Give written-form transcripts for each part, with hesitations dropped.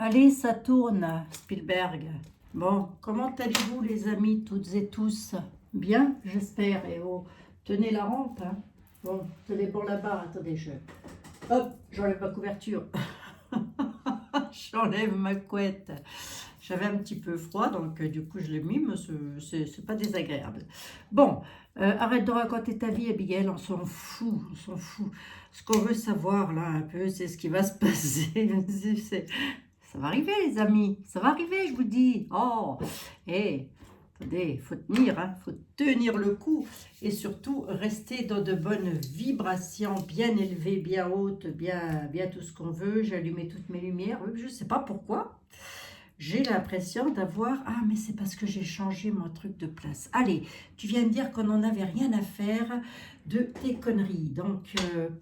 Allez, ça tourne, Spielberg. Bon, comment allez-vous les amis, toutes et tous? Bien, j'espère. Et oh, tenez la rampe, hein. Bon, tenez pour la barre, attendez, hop, j'enlève ma couverture. J'enlève ma couette. J'avais un petit peu froid, donc du coup je l'ai mis, mais c'est pas désagréable. Bon, arrête de raconter ta vie, Abigail, on s'en fout, on s'en fout. Ce qu'on veut savoir là un peu, c'est ce qui va se passer. Ça va arriver, les amis, ça va arriver, je vous dis. Oh, hé, attendez, il faut tenir, hein, faut tenir le coup et surtout rester dans de bonnes vibrations, bien élevées, bien hautes, bien tout ce qu'on veut. J'ai allumé toutes mes lumières, je ne sais pas pourquoi. J'ai l'impression d'avoir... Ah, mais c'est parce que j'ai changé mon truc de place. Allez, tu viens de dire qu'on n'en avait rien à faire de tes conneries. Donc,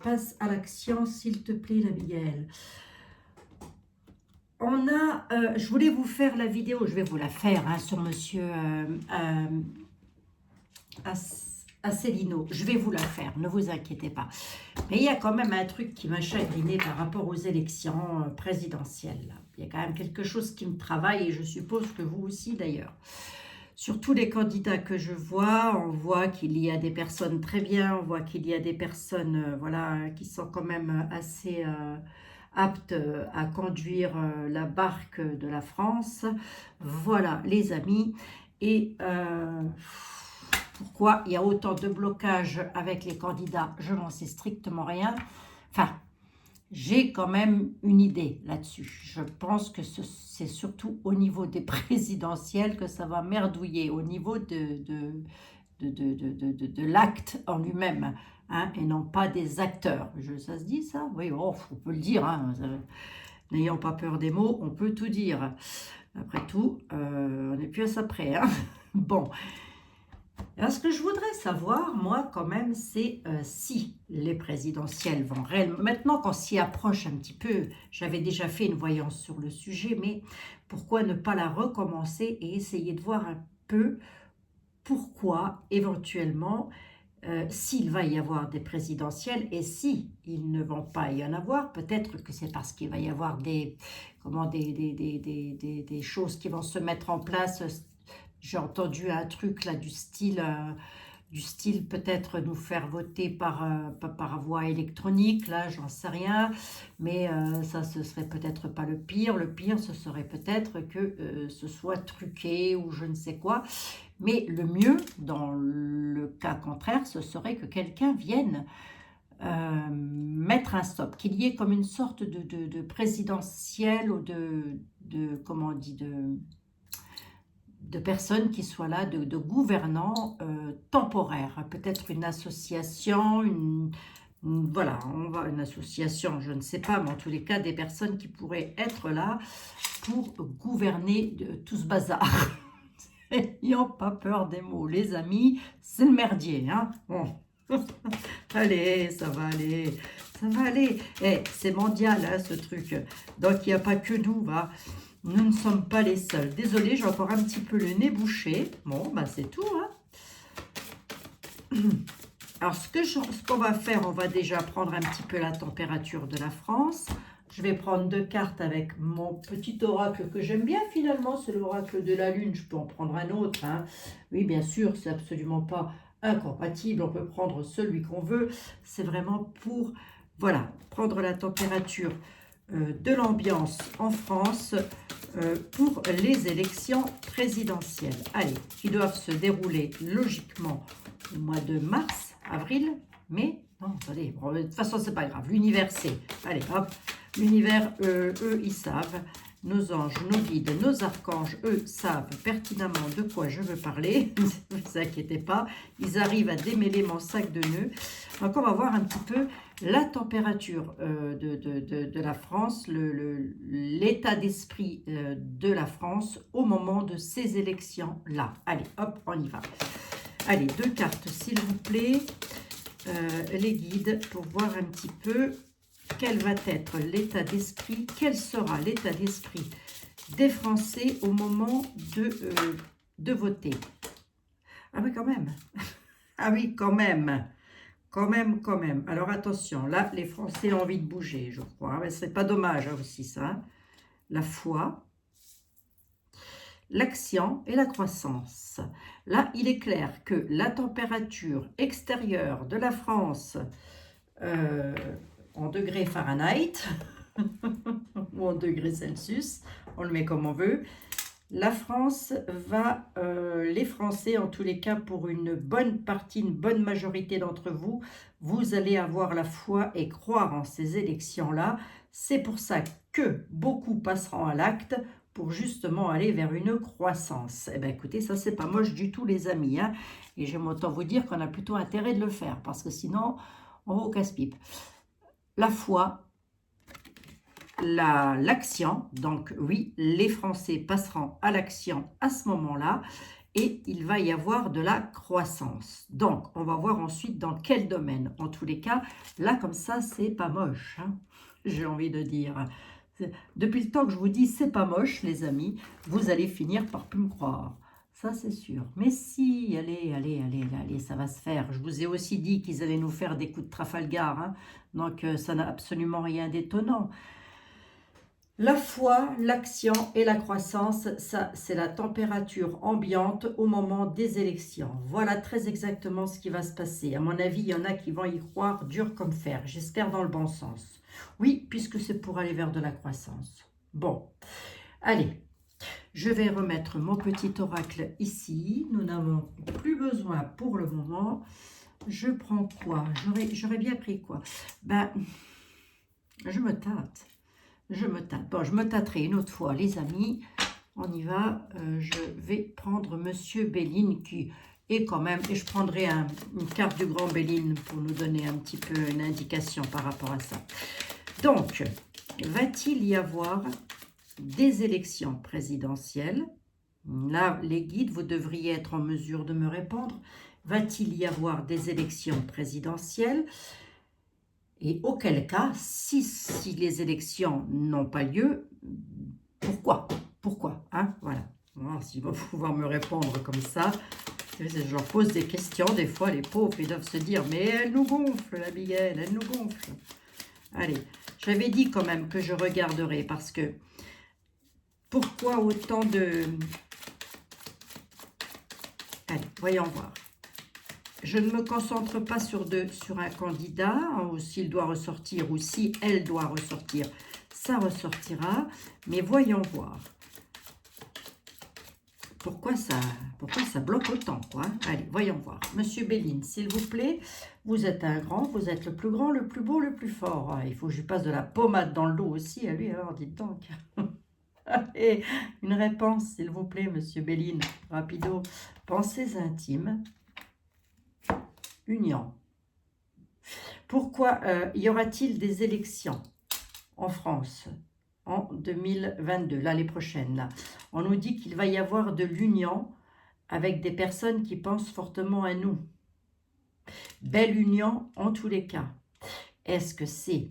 passe à l'action, s'il te plaît, Abigail. On a... je voulais vous faire la vidéo, je vais vous la faire hein, sur monsieur Asselineau. Je vais vous la faire, ne vous inquiétez pas. Mais il y a quand même un truc qui m'a chagriné par rapport aux élections présidentielles. Il y a quand même quelque chose qui me travaille et je suppose que vous aussi d'ailleurs. Sur tous les candidats que je vois, on voit qu'il y a des personnes très bien, on voit qu'il y a des personnes voilà, qui sont quand même assez aptes à conduire la barque de la France. Voilà les amis. Et pourquoi il y a autant de blocages avec les candidats, je n'en sais strictement rien. Enfin, j'ai quand même une idée là-dessus. Je pense que c'est surtout au niveau des présidentielles que ça va merdouiller, au niveau de l'acte en lui-même, hein, et non pas des acteurs. Ça se dit ça? Oui, oh, on peut le dire. Hein, n'ayant pas peur des mots, on peut tout dire. Après tout, on n'est plus à ça près. Hein. Bon. Alors, ce que je voudrais savoir, moi, quand même, c'est si les présidentielles vont réellement... Maintenant qu'on s'y approche un petit peu, j'avais déjà fait une voyance sur le sujet, mais pourquoi ne pas la recommencer et essayer de voir un peu pourquoi, éventuellement, s'il va y avoir des présidentielles et si ils ne vont pas y en avoir, peut-être que c'est parce qu'il va y avoir des choses qui vont se mettre en place. J'ai entendu un truc là du style peut-être nous faire voter par voie électronique, là j'en sais rien, mais ça ce serait peut-être pas le pire. Le pire ce serait peut-être que ce soit truqué ou je ne sais quoi, mais le mieux dans le cas contraire ce serait que quelqu'un vienne mettre un stop, qu'il y ait comme une sorte de présidentielle ou comment on dit, de personnes qui soient là, de gouvernants temporaires, peut-être une association, voilà, une association, je ne sais pas, mais en tous les cas, des personnes qui pourraient être là pour gouverner tout ce bazar. N'ayant pas peur des mots, les amis, c'est le merdier, hein. Bon. Allez, ça va aller, ça va aller. Eh, c'est mondial, hein, ce truc. Donc, il n'y a pas que nous, va. Nous ne sommes pas les seuls. Désolée, j'ai encore un petit peu le nez bouché. Bon, bah c'est tout. Hein. Alors, ce qu'on va faire, on va déjà prendre un petit peu la température de la France. Je vais prendre 2 cartes avec mon petit oracle que j'aime bien finalement. C'est l'oracle de la Lune. Je peux en prendre un autre. Hein. Oui, bien sûr, c'est absolument pas incompatible. On peut prendre celui qu'on veut. C'est vraiment pour, voilà, prendre la température de l'ambiance en France pour les élections présidentielles. Allez, qui doivent se dérouler logiquement au mois de mars, avril, mai. Non, attendez, bon, de toute façon, c'est pas grave. L'univers sait. Allez, hop. L'univers, eux, ils savent. Nos anges, nos guides, nos archanges, eux, savent pertinemment de quoi je veux parler. Ne vous inquiétez pas. Ils arrivent à démêler mon sac de nœuds. Donc, on va voir un petit peu la température de la France, l'état d'esprit de la France au moment de ces élections-là. Allez, hop, on y va. Allez, 2 cartes, s'il vous plaît. Les guides pour voir un petit peu quel va être l'état d'esprit, quel sera l'état d'esprit des Français au moment de voter. Ah oui, quand même. Ah oui, quand même. Quand même. Alors attention, là, les Français ont envie de bouger, je crois. Mais c'est pas dommage hein, aussi, ça. la foi, l'action et la croissance. Là, il est clair que la température extérieure de la France en degrés Fahrenheit ou en degrés Celsius, on le met comme on veut, la France va, les Français en tous les cas, pour une bonne partie, une bonne majorité d'entre vous, vous allez avoir la foi et croire en ces élections-là. C'est pour ça que beaucoup passeront à l'acte pour justement aller vers une croissance. Eh bien écoutez, ça c'est pas moche du tout les amis, hein, et j'aime autant vous dire qu'on a plutôt intérêt de le faire, parce que sinon on va au casse-pipe. La foi, l'action, donc oui, les Français passeront à l'action à ce moment-là et il va y avoir de la croissance. Donc, on va voir ensuite dans quel domaine. En tous les cas, là, comme ça, c'est pas moche, hein, j'ai envie de dire. Depuis le temps que je vous dis c'est pas moche, les amis, vous allez finir par plus me croire. Ça, c'est sûr. Mais si, allez, ça va se faire. Je vous ai aussi dit qu'ils allaient nous faire des coups de Trafalgar, hein, donc ça n'a absolument rien d'étonnant. La foi, l'action et la croissance, ça c'est la température ambiante au moment des élections. Voilà très exactement ce qui va se passer. À mon avis, il y en a qui vont y croire dur comme fer. J'espère dans le bon sens. Oui, puisque c'est pour aller vers de la croissance. Bon, allez, je vais remettre mon petit oracle ici. Nous n'avons plus besoin pour le moment. Je prends quoi? J'aurais bien pris quoi? Ben, je me tâte. Bon, je me tâterai une autre fois, les amis. On y va. Je vais prendre Monsieur Béline qui est quand même... Et je prendrai une carte du Grand Béline pour nous donner un petit peu une indication par rapport à ça. Donc, va-t-il y avoir des élections présidentielles? Là, les guides, vous devriez être en mesure de me répondre. Va-t-il y avoir des élections présidentielles? Et auquel cas, si les élections n'ont pas lieu, pourquoi? Pourquoi, hein? Voilà. Alors, s'il va pouvoir me répondre comme ça, je leur pose des questions, des fois, les pauvres, ils doivent se dire, mais elle nous gonfle, la Biguelle, elle nous gonfle. Allez, j'avais dit quand même que je regarderai, parce que, pourquoi autant de... Allez, voyons voir. Je ne me concentre pas sur un candidat, ou s'il doit ressortir, ou si elle doit ressortir. Ça ressortira, mais voyons voir. Pourquoi ça bloque autant, quoi? Allez, voyons voir. Monsieur Béline, s'il vous plaît, vous êtes un grand, vous êtes le plus grand, le plus beau, le plus fort. Ah, il faut que je lui passe de la pommade dans le dos aussi, à lui, alors, dites donc. Allez, une réponse, s'il vous plaît, monsieur Béline. Rapido. Pensées intimes. Union. Pourquoi y aura-t-il des élections en France en 2022, l'année prochaine là? On nous dit qu'il va y avoir de l'union avec des personnes qui pensent fortement à nous. Belle union en tous les cas. Est-ce que c'est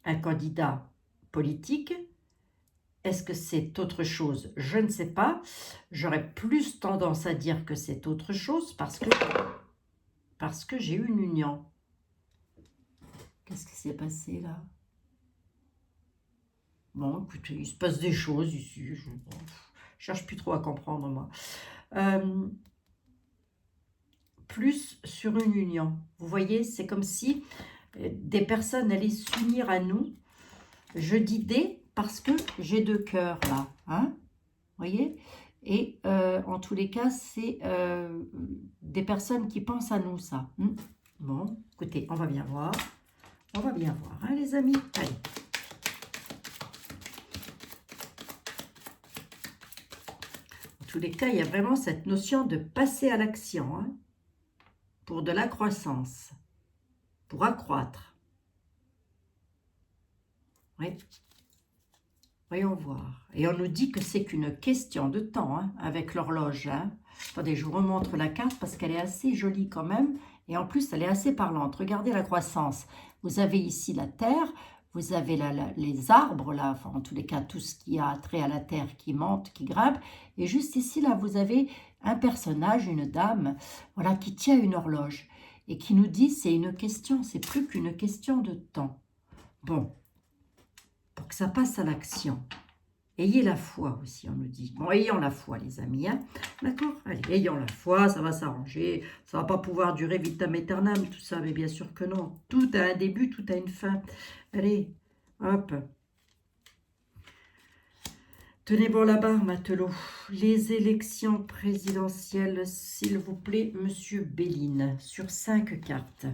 un candidat politique? Est-ce que c'est autre chose? Je ne sais pas. J'aurais plus tendance à dire que c'est autre chose parce que j'ai eu une union. Qu'est-ce qui s'est passé là? Bon, écoutez, il se passe des choses ici. Je ne cherche plus trop à comprendre, moi. Plus sur une union. Vous voyez, c'est comme si des personnes allaient s'unir à nous. Je dis des parce que j'ai deux cœurs là. Hein? Vous voyez? Et en tous les cas, c'est des personnes qui pensent à nous, ça. Bon, écoutez, on va bien voir. On va bien voir, hein, les amis. Allez. En tous les cas, il y a vraiment cette notion de passer à l'action, hein, pour de la croissance, pour accroître. Oui. Voyons voir. Et on nous dit que c'est qu'une question de temps, hein, avec l'horloge. Hein. Attendez, je vous remontre la carte parce qu'elle est assez jolie quand même. Et en plus, elle est assez parlante. Regardez la croissance. Vous avez ici la terre, vous avez les arbres, là, enfin, en tous les cas, tout ce qui a trait à la terre qui monte, qui grimpe. Et juste ici, là, vous avez un personnage, une dame, voilà, qui tient une horloge et qui nous dit c'est une question, c'est plus qu'une question de temps. Bon, pour que ça passe à l'action. Ayez la foi aussi, on nous dit. Bon, ayons la foi, les amis. Hein. D'accord? Allez, ayons la foi, ça va s'arranger. Ça va pas pouvoir durer vitam aeternam, tout ça, mais bien sûr que non. Tout a un début, tout a une fin. Allez, hop. Tenez bon la barre, matelot. Les élections présidentielles, s'il vous plaît, Monsieur Béline, sur 5 cartes.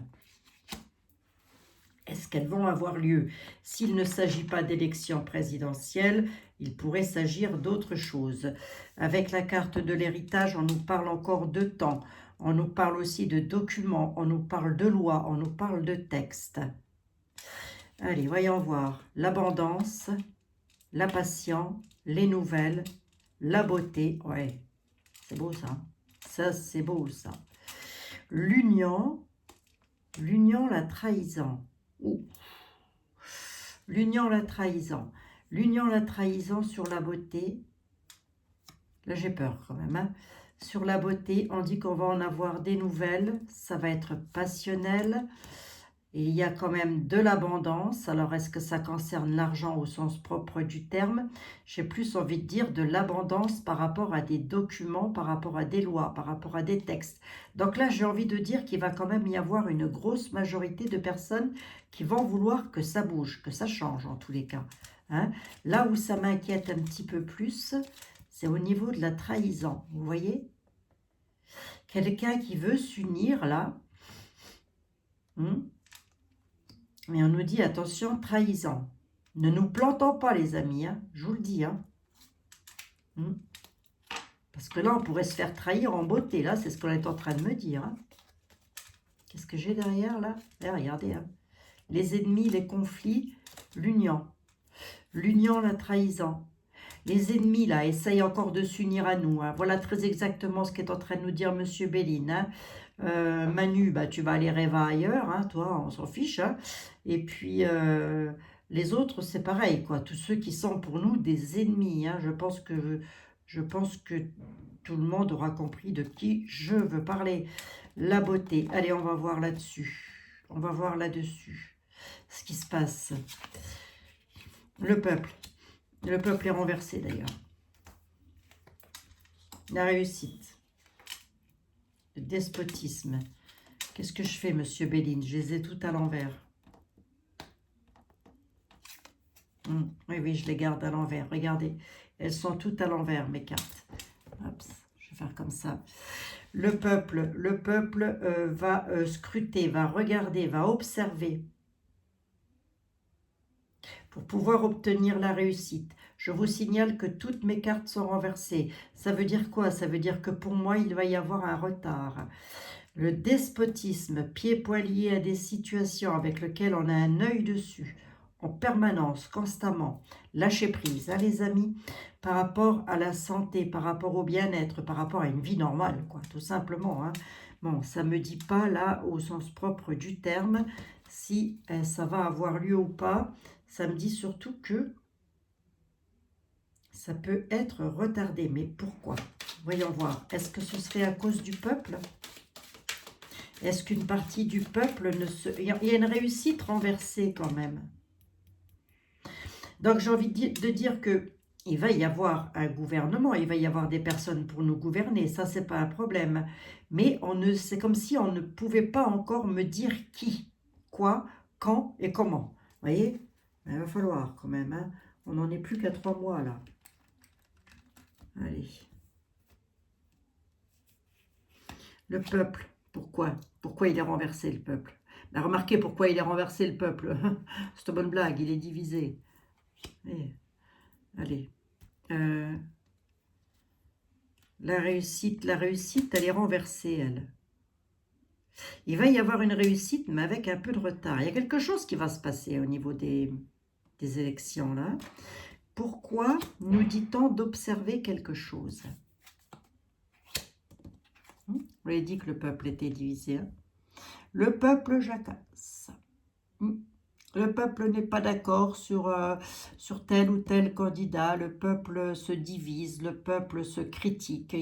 Est-ce qu'elles vont avoir lieu? S'il ne s'agit pas d'élections présidentielles, il pourrait s'agir d'autre chose. Avec la carte de l'héritage, on nous parle encore de temps. On nous parle aussi de documents, on nous parle de lois, on nous parle de textes. Allez, voyons voir. L'abondance, la patience, les nouvelles, la beauté. Ouais, c'est beau ça. Ça, c'est beau ça. L'union, la trahison. Ouh. L'union, la trahison. L'union, la trahison sur la beauté. Là, j'ai peur quand même. Hein. Sur la beauté, on dit qu'on va en avoir des nouvelles. Ça va être passionnel. Et il y a quand même de l'abondance. Alors, est-ce que ça concerne l'argent au sens propre du terme? J'ai plus envie de dire de l'abondance par rapport à des documents, par rapport à des lois, par rapport à des textes. Donc là, j'ai envie de dire qu'il va quand même y avoir une grosse majorité de personnes qui vont vouloir que ça bouge, que ça change en tous les cas. Hein? Là où ça m'inquiète un petit peu plus, c'est au niveau de la trahison. Vous voyez? Quelqu'un qui veut s'unir là. Mais on nous dit, attention, trahison. Ne nous plantons pas, les amis, hein, je vous le dis. Hein. Parce que là, on pourrait se faire trahir en beauté. Là, c'est ce qu'on est en train de me dire. Hein. Qu'est-ce que j'ai derrière, là? Regardez. Hein. Les ennemis, les conflits, l'union. L'union, la trahison. Les ennemis, là, essayent encore de s'unir à nous. Hein. Voilà très exactement ce qu'est en train de nous dire Monsieur Béline. Hein. Manu, bah, tu vas aller rêver ailleurs, hein, toi, on s'en fiche. Hein. Et puis, les autres, c'est pareil, quoi. Tous ceux qui sont pour nous des ennemis. Hein. Je pense que tout le monde aura compris de qui je veux parler. La beauté. Allez, on va voir là-dessus. On va voir là-dessus ce qui se passe. Le peuple. Le peuple est renversé, d'ailleurs. La réussite. Le despotisme. Qu'est-ce que je fais, Monsieur Béline? Je les ai toutes à l'envers. Oui, oui, je les garde à l'envers. Regardez, elles sont toutes à l'envers, mes cartes. Hop, je vais faire comme ça. Le peuple va scruter, va regarder, va observer pour pouvoir obtenir la réussite. Je vous signale que toutes mes cartes sont renversées. Ça veut dire quoi? Ça veut dire que pour moi, il va y avoir un retard. Le despotisme, pieds-poings liés à des situations avec lesquelles on a un œil dessus, en permanence, constamment. Lâcher prise, hein, les amis, par rapport à la santé, par rapport au bien-être, par rapport à une vie normale, quoi, tout simplement. Hein. Bon, ça ne me dit pas, là, au sens propre du terme, si ça va avoir lieu ou pas. Ça me dit surtout que ça peut être retardé. Mais pourquoi? Voyons voir. Est-ce que ce serait à cause du peuple? Est-ce qu'une partie du peuple ne se... Il y a une réussite renversée quand même. Donc j'ai envie de dire que il va y avoir un gouvernement, il va y avoir des personnes pour nous gouverner, ça c'est pas un problème. Mais c'est comme si on ne pouvait pas encore me dire qui, quoi, quand et comment. Vous voyez? Il va falloir quand même, hein. On n'en est plus qu'à 3 mois là. Allez. Le peuple, pourquoi? Pourquoi il est renversé le peuple? Ben, remarquez pourquoi il est renversé le peuple. C'est une bonne blague, il est divisé. Allez. La réussite, elle est renversée, elle. Il va y avoir une réussite, mais avec un peu de retard. Il y a quelque chose qui va se passer au niveau des élections, là. Pourquoi nous dit-on d'observer quelque chose? Vous avez dit que le peuple était divisé. Hein? Le peuple jacasse. Le peuple n'est pas d'accord sur tel ou tel candidat, le peuple se divise, le peuple se critique.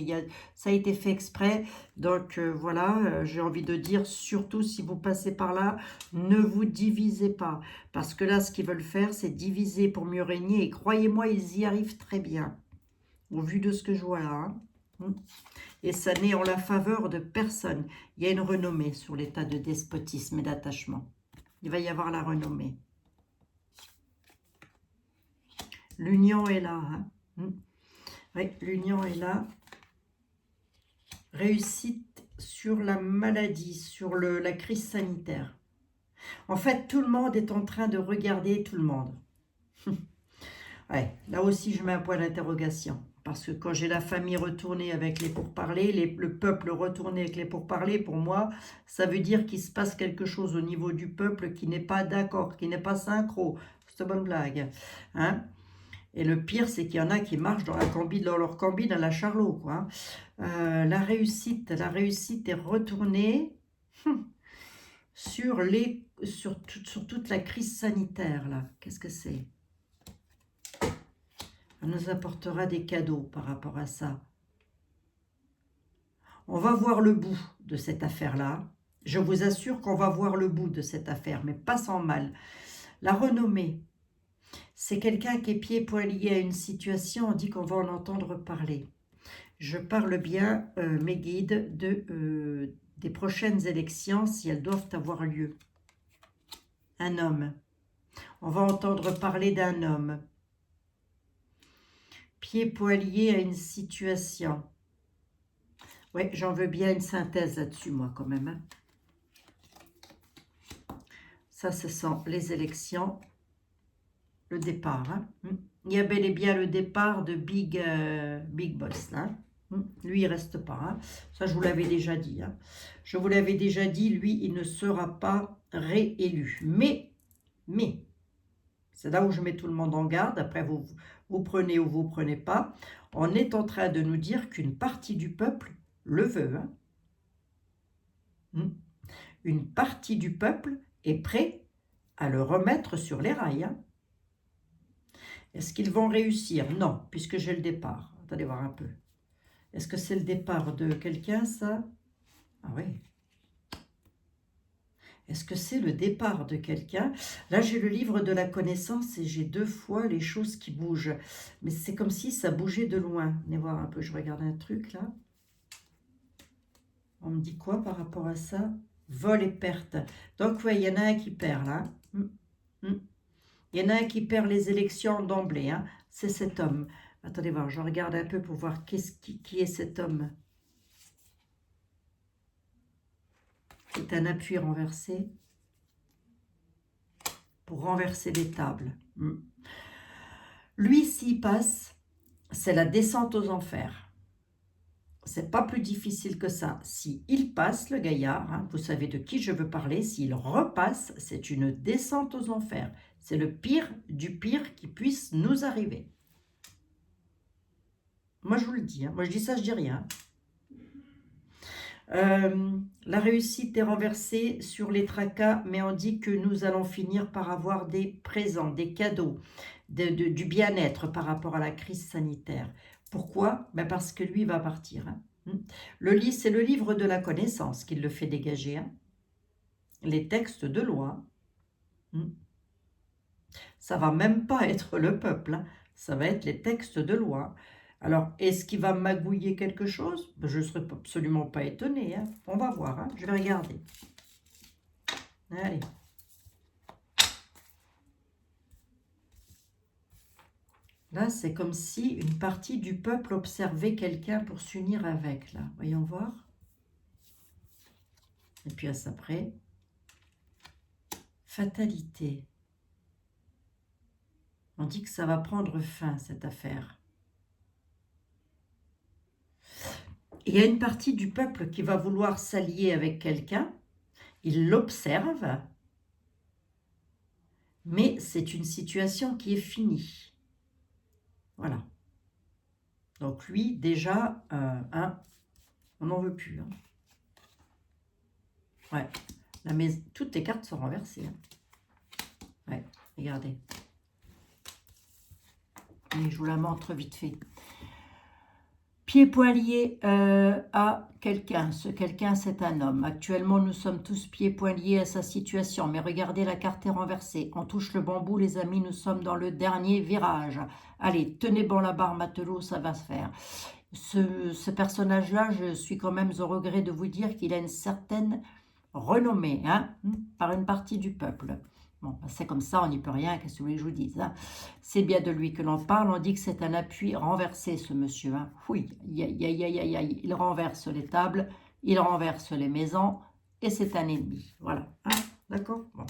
Ça a été fait exprès, donc voilà, j'ai envie de dire, surtout si vous passez par là, ne vous divisez pas. Parce que là, ce qu'ils veulent faire, c'est diviser pour mieux régner, et croyez-moi, ils y arrivent très bien, au vu de ce que je vois là. Hein. Et ça n'est en la faveur de personne. Il y a une renommée sur l'état de despotisme et d'attachement. Il va y avoir la renommée. L'union est là. Hein. Oui, l'union est là. Réussite sur la maladie, sur la crise sanitaire. En fait, tout le monde est en train de regarder tout le monde. Ouais, là aussi, je mets un point d'interrogation. Parce que quand j'ai la famille retournée avec les pourparlers, le peuple retourné avec les pourparlers, pour moi, ça veut dire qu'il se passe quelque chose au niveau du peuple qui n'est pas d'accord, qui n'est pas synchro. C'est une bonne blague. Hein? Et le pire, c'est qu'il y en a qui marchent dans leur combine à la Charlot, quoi. La réussite est retournée sur toute la crise sanitaire, là. Qu'est-ce que c'est? On nous apportera des cadeaux par rapport à ça. On va voir le bout de cette affaire-là. Je vous assure qu'on va voir le bout de cette affaire, mais pas sans mal. La renommée, c'est quelqu'un qui est pieds et poings lié à une situation, on dit qu'on va en entendre parler. Je parle bien, mes guides, des prochaines élections, si elles doivent avoir lieu. Un homme. On va entendre parler d'un homme. Pieds-poings liés à une situation. Oui, j'en veux bien une synthèse là-dessus, moi, quand même. Hein. Ça, ce sont les élections. Le départ. Hein. Il y a bel et bien le départ de Big Boss. Hein. Lui, il ne reste pas. Hein. Ça, je vous l'avais déjà dit. Hein. Je vous l'avais déjà dit, lui, il ne sera pas réélu. Mais, c'est là où je mets tout le monde en garde. Après, vous prenez ou vous ne prenez pas. On est en train de nous dire qu'une partie du peuple le veut. Hein. Une partie du peuple est prêt à le remettre sur les rails. Hein. Est-ce qu'ils vont réussir? Non, puisque j'ai le départ. Attendez voir un peu. Est-ce que c'est le départ de quelqu'un, ça? Ah oui. Est-ce que c'est le départ de quelqu'un? Là, j'ai le livre de la connaissance et j'ai 2 fois les choses qui bougent. Mais c'est comme si ça bougeait de loin. Venez voir un peu, je regarde un truc là. On me dit quoi par rapport à ça? Vol et perte. Donc, oui, il y en a un qui perd là. Il y en a un qui perd les élections d'emblée. Hein. C'est cet homme. Attendez voir, je regarde un peu pour voir qui est cet homme. C'est un appui renversé pour renverser les tables. Lui, s'il passe, c'est la descente aux enfers. C'est pas plus difficile que ça. S'il passe, le gaillard, hein, vous savez de qui je veux parler, s'il repasse, c'est une descente aux enfers. C'est le pire du pire qui puisse nous arriver. Moi, je vous le dis. Hein. Moi, je dis ça, je dis rien. La réussite est renversée sur les tracas, mais on dit que nous allons finir par avoir des présents, des cadeaux, du bien-être par rapport à la crise sanitaire. Pourquoi? Ben parce que lui va partir. Hein. C'est le livre de la connaissance qui le fait dégager. Hein. Les textes de loi. Ça va même pas être le peuple, hein. Ça va être les textes de loi. Alors, est-ce qu'il va magouiller quelque chose? Je ne serais absolument pas étonnée. Hein. On va voir. Hein. Je vais regarder. Allez. Là, c'est comme si une partie du peuple observait quelqu'un pour s'unir avec. Là, voyons voir. Et puis à ça près. Fatalité. On dit que ça va prendre fin, cette affaire. Il y a une partie du peuple qui va vouloir s'allier avec quelqu'un. Il l'observe. Mais c'est une situation qui est finie. Voilà. Donc lui, déjà, on n'en veut plus. Hein. Ouais. Toutes les cartes sont renversées. Hein. Ouais, regardez. Et je vous la montre vite fait. Pieds poings liés à quelqu'un. Ce quelqu'un, c'est un homme. Actuellement, nous sommes tous pieds poings liés à sa situation. Mais regardez, la carte est renversée. On touche le bambou, les amis. Nous sommes dans le dernier virage. Allez, tenez bon la barre, matelot, ça va se faire. Ce personnage-là, je suis quand même au regret de vous dire qu'il a une certaine renommée par une partie du peuple. Bon, c'est comme ça, on n'y peut rien, qu'est-ce que vous voulez que je vous dise. C'est bien de lui que l'on parle, on dit que c'est un appui renversé, ce monsieur. Oui, il renverse les tables, il renverse les maisons, et c'est un ennemi. Voilà, d'accord, bon.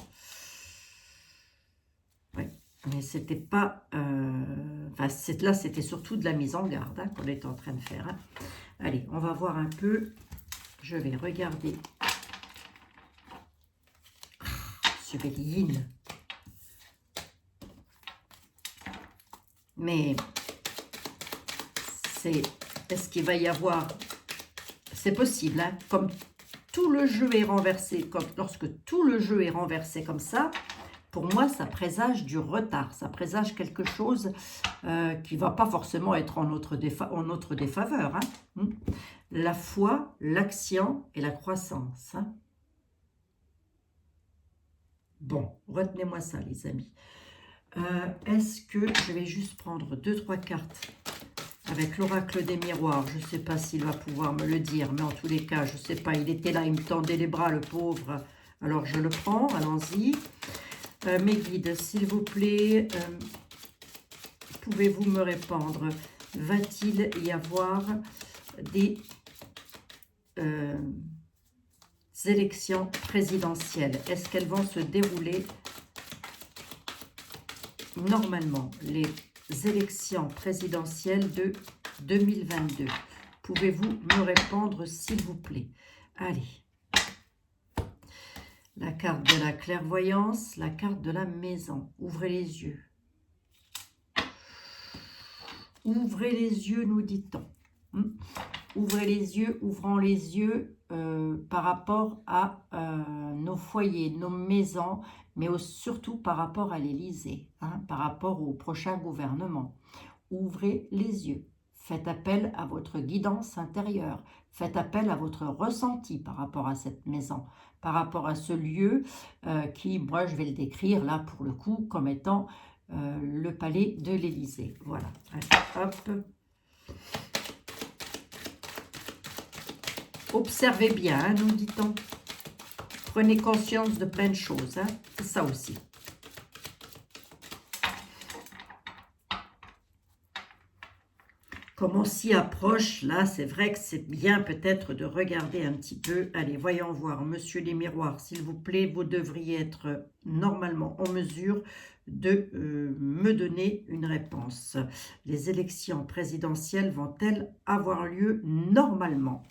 Oui, mais c'était pas... Enfin, là, c'était surtout de la mise en garde qu'on est en train de faire. Allez, on va voir un peu. Je vais regarder. Yin. Mais est-ce qu'il va y avoir... C'est possible, comme tout le jeu est renversé, lorsque tout le jeu est renversé comme ça, pour moi, ça présage du retard, ça présage quelque chose qui ne va pas forcément être en notre défaveur. La foi, l'action et la croissance. Bon, retenez-moi ça, les amis. Est-ce que je vais juste prendre 2-3 cartes avec l'oracle des miroirs? Je ne sais pas s'il va pouvoir me le dire, mais en tous les cas, je ne sais pas. Il était là, il me tendait les bras, le pauvre. Alors, je le prends, allons-y. Mes guides, s'il vous plaît, pouvez-vous me répondre? Va-t-il y avoir des élections présidentielles? Est-ce qu'elles vont se dérouler normalement? Les élections présidentielles de 2022. Pouvez-vous me répondre, s'il vous plaît? Allez. La carte de la clairvoyance, la carte de la maison. Ouvrez les yeux. Ouvrez les yeux, nous dit-on. Ouvrez les yeux, ouvrons les yeux par rapport à nos foyers, nos maisons, mais surtout par rapport à l'Élysée, par rapport au prochain gouvernement. Ouvrez les yeux. Faites appel à votre guidance intérieure. Faites appel à votre ressenti par rapport à cette maison, par rapport à ce lieu qui, moi, je vais le décrire là pour le coup comme étant le palais de l'Élysée. Voilà. Allez, hop. Observez bien, nous dit-on. Prenez conscience de plein de choses. C'est ça aussi. Comme on s'y approche, là, c'est vrai que c'est bien peut-être de regarder un petit peu. Allez, voyons voir. Monsieur les miroirs, s'il vous plaît, vous devriez être normalement en mesure de me donner une réponse. Les élections présidentielles vont-elles avoir lieu normalement?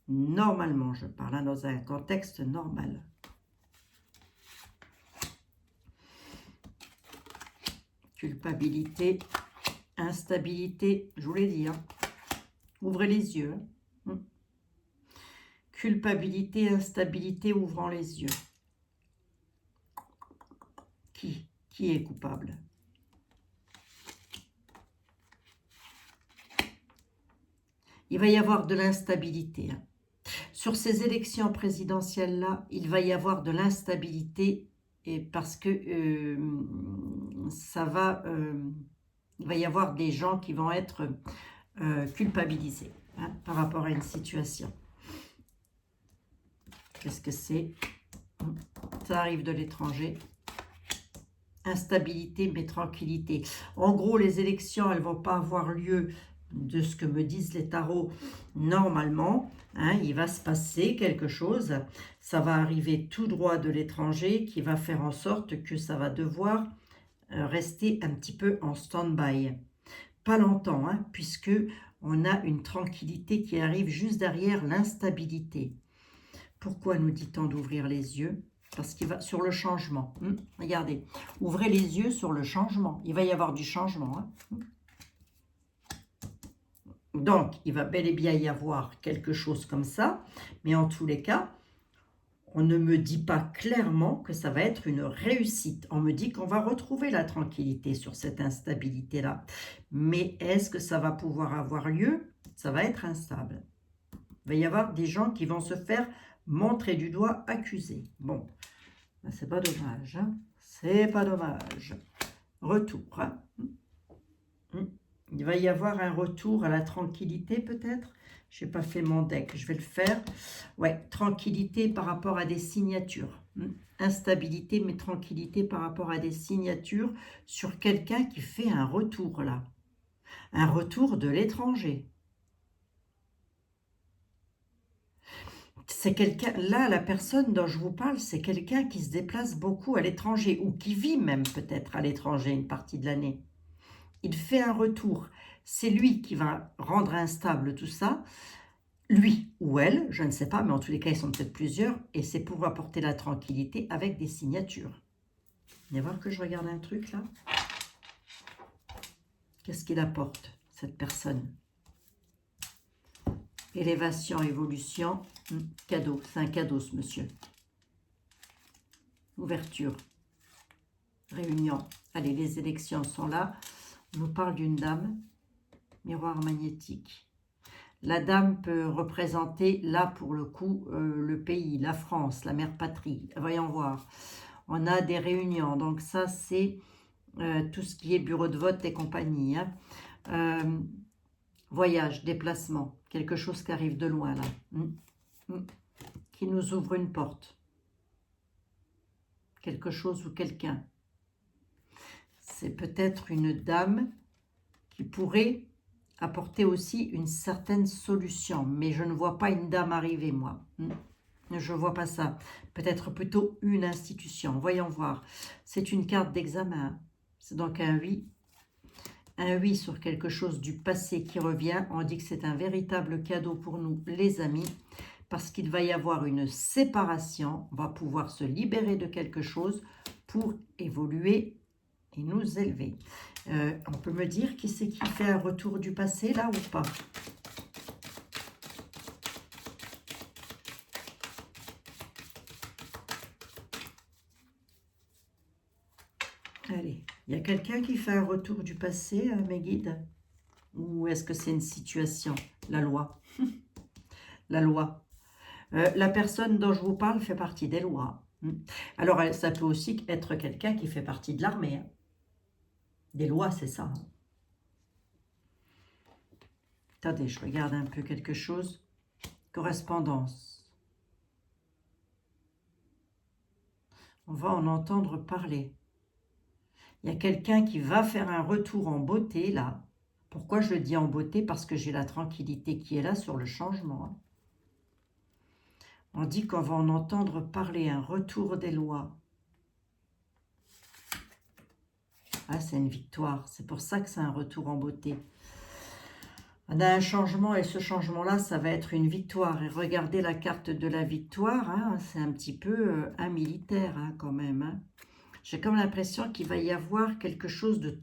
Normalement, je parle dans un contexte normal. Culpabilité. Instabilité, je vous l'ai dit. Ouvrez les yeux. Culpabilité, instabilité, ouvrant les yeux. Qui est coupable? Il va y avoir de l'instabilité. Sur ces élections présidentielles-là, il va y avoir de l'instabilité et parce que il va y avoir des gens qui vont être culpabilisés par rapport à une situation. Qu'est-ce que c'est? Ça arrive de l'étranger. Instabilité, mais tranquillité. En gros, les élections, elles ne vont pas avoir lieu de ce que me disent les tarots normalement. Il va se passer quelque chose. Ça va arriver tout droit de l'étranger qui va faire en sorte que ça va devoir rester un petit peu en stand-by. Pas longtemps, puisque on a une tranquillité qui arrive juste derrière l'instabilité. Pourquoi nous dit-on d'ouvrir les yeux? Parce qu'il va sur le changement. Regardez, ouvrez les yeux sur le changement. Il va y avoir du changement. Donc, il va bel et bien y avoir quelque chose comme ça. Mais en tous les cas, On ne me dit pas clairement que ça va être une réussite. On me dit qu'on va retrouver la tranquillité sur cette instabilité-là. Mais est-ce que ça va pouvoir avoir lieu? Ça va être instable. Il va y avoir des gens qui vont se faire montrer du doigt, accuser. Bon, ben, c'est pas dommage. Hein? C'est pas dommage. Retour. Hein? Il va y avoir un retour à la tranquillité peut-être. Je n'ai pas fait mon deck, je vais le faire. Ouais, tranquillité par rapport à des signatures. Instabilité, mais tranquillité par rapport à des signatures sur quelqu'un qui fait un retour là. Un retour de l'étranger. C'est quelqu'un, là, la personne dont je vous parle, c'est quelqu'un qui se déplace beaucoup à l'étranger ou qui vit même peut-être à l'étranger une partie de l'année. Il fait un retour. C'est lui qui va rendre instable tout ça. Lui ou elle, je ne sais pas, mais en tous les cas, ils sont peut-être plusieurs, et c'est pour apporter la tranquillité avec des signatures. Vous allez voir que je regarde un truc là. Qu'est-ce qu'il apporte, cette personne? Élévation, évolution, cadeau. C'est un cadeau, ce monsieur. Ouverture, réunion. Allez, les élections sont là. On nous parle d'une dame. Miroir magnétique. La dame peut représenter, là, pour le coup, le pays, la France, la mère patrie. Voyons voir. On a des réunions. Donc, ça, c'est tout ce qui est bureau de vote et compagnie. Hein. Voyage, déplacement. Quelque chose qui arrive de loin, là. Qui nous ouvre une porte. Quelque chose ou quelqu'un. C'est peut-être une dame qui pourrait apporter aussi une certaine solution. Mais je ne vois pas une dame arriver, moi. Je ne vois pas ça. Peut-être plutôt une institution. Voyons voir. C'est une carte d'examen. C'est donc un oui. Un oui sur quelque chose du passé qui revient. On dit que c'est un véritable cadeau pour nous, les amis. Parce qu'il va y avoir une séparation. On va pouvoir se libérer de quelque chose pour évoluer et nous élever. On peut me dire qui c'est qui fait un retour du passé, là, ou pas? Allez, il y a quelqu'un qui fait un retour du passé, mes guides? Ou est-ce que c'est une situation? La loi. La loi. La personne dont je vous parle fait partie des lois. Alors, ça peut aussi être quelqu'un qui fait partie de l'armée. Hein. Des lois, c'est ça. Hein. Attendez, je regarde un peu quelque chose. Correspondance. On va en entendre parler. Il y a quelqu'un qui va faire un retour en beauté, là. Pourquoi je le dis en beauté? Parce que j'ai la tranquillité qui est là sur le changement. Hein. On dit qu'on va en entendre parler, un retour des lois. Ah, c'est une victoire. C'est pour ça que c'est un retour en beauté. On a un changement et ce changement-là, ça va être une victoire. Et regardez la carte de la victoire, hein, c'est un petit peu un militaire hein, quand même. Hein. J'ai comme l'impression qu'il va y avoir quelque chose de...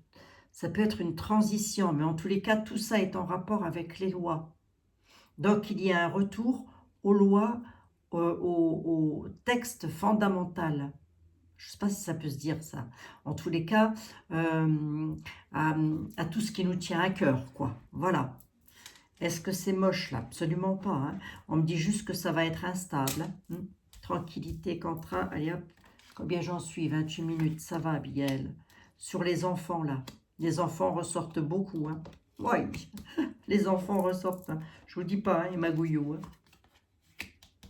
Ça peut être une transition, mais en tous les cas, tout ça est en rapport avec les lois. Donc, il y a un retour aux lois, au texte fondamental. Je ne sais pas si ça peut se dire ça. En tous les cas, à tout ce qui nous tient à cœur, quoi. Voilà. Est-ce que c'est moche là? Absolument pas. Hein. On me dit juste que ça va être instable. Hein. Tranquillité, contrat. Allez hop. Combien j'en suis? 28 minutes. Ça va, Abigail. Sur les enfants là. Les enfants ressortent beaucoup. Hein. Oui, les enfants ressortent. Hein. Je vous dis pas, hein, les magouillots. Hein.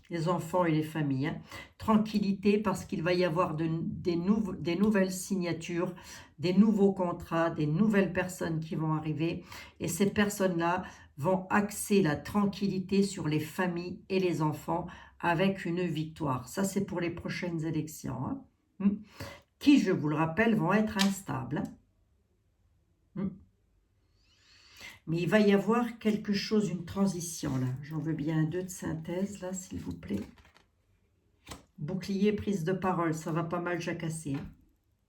Les enfants et les familles. Hein. Tranquillité parce qu'il va y avoir des nouvelles signatures, des nouveaux contrats, des nouvelles personnes qui vont arriver. Et ces personnes-là vont axer la tranquillité sur les familles et les enfants avec une victoire. Ça, c'est pour les prochaines élections. Hein. Qui, je vous le rappelle, vont être instables. Hein. Mais il va y avoir quelque chose, une transition là. J'en veux bien un 2 de synthèse là, s'il vous plaît. Bouclier, prise de parole, ça va pas mal jacasser.